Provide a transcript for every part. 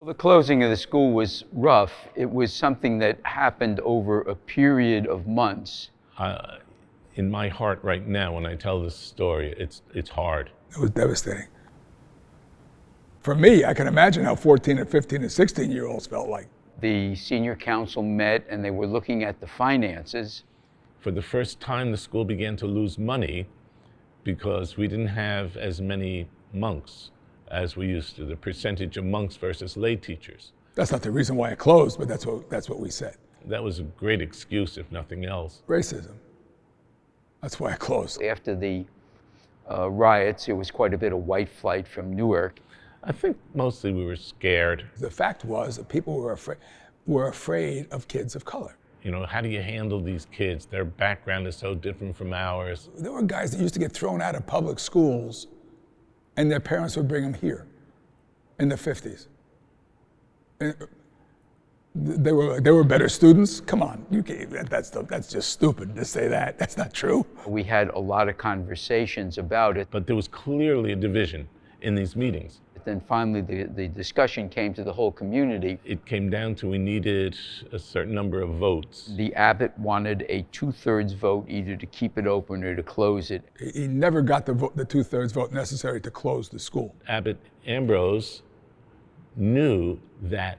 The closing of the school was rough. It was something that happened over a period of months. In my heart right now, when I tell this story, it's hard. It was devastating. For me, I can imagine how 14 and 15 and 16-year-olds felt like. The senior council met and they were looking at the finances. For the first time, the school began to lose money because we didn't have as many monks as we used to, the percentage of monks versus lay teachers. That's not the reason why it closed, but that's what we said. That was a great excuse, if nothing else. Racism. That's why it closed. After the riots, there was quite a bit of white flight from Newark. I think mostly we were scared. The fact was that people were afraid of kids of color. You know, how do you handle these kids? Their background is so different from ours. There were guys that used to get thrown out of public schools and their parents would bring them here in the 50s. And they were better students? Come on, that's just stupid to say that. That's not true. We had a lot of conversations about it. But there was clearly a division in these meetings. Then finally the discussion came to the whole community. It came down to we needed a certain number of votes. The abbot wanted a 2/3 vote either to keep it open or to close it. He never got the 2/3 vote necessary to close the school. Abbot Ambrose knew that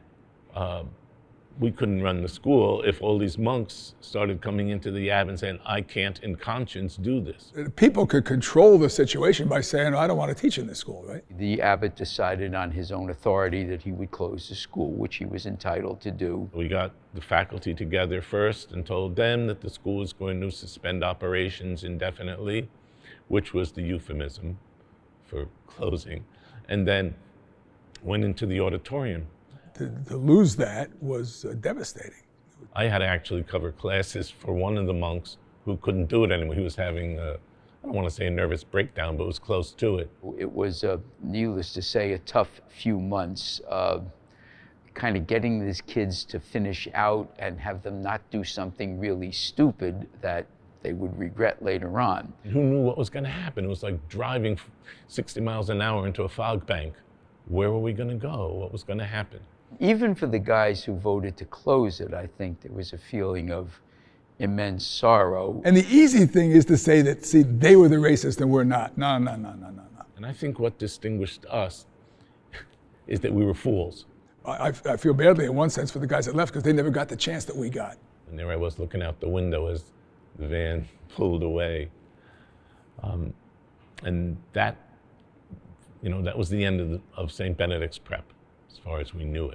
we couldn't run the school if all these monks started coming into the abbey and saying, I can't in conscience do this. People could control the situation by saying, I don't want to teach in this school, right? The abbot decided on his own authority that he would close the school, which he was entitled to do. We got the faculty together first and told them that the school was going to suspend operations indefinitely, which was the euphemism for closing, and then went into the auditorium. To lose that was devastating. I had to actually cover classes for one of the monks who couldn't do it anymore. He was having, I don't want to say a nervous breakdown, but it was close to it. It was, needless to say, a tough few months, kind of getting these kids to finish out and have them not do something really stupid that they would regret later on. Who knew what was going to happen? It was like driving 60 miles an hour into a fog bank. Where were we going to go? What was going to happen? Even for the guys who voted to close it, I think there was a feeling of immense sorrow. And the easy thing is to say that, see, they were the racist and we're not. No. And I think what distinguished us is that we were fools. I feel badly in one sense for the guys that left because they never got the chance that we got. And there I was looking out the window as the van pulled away. And that, that was the end of St. Benedict's prep, as far as we knew it.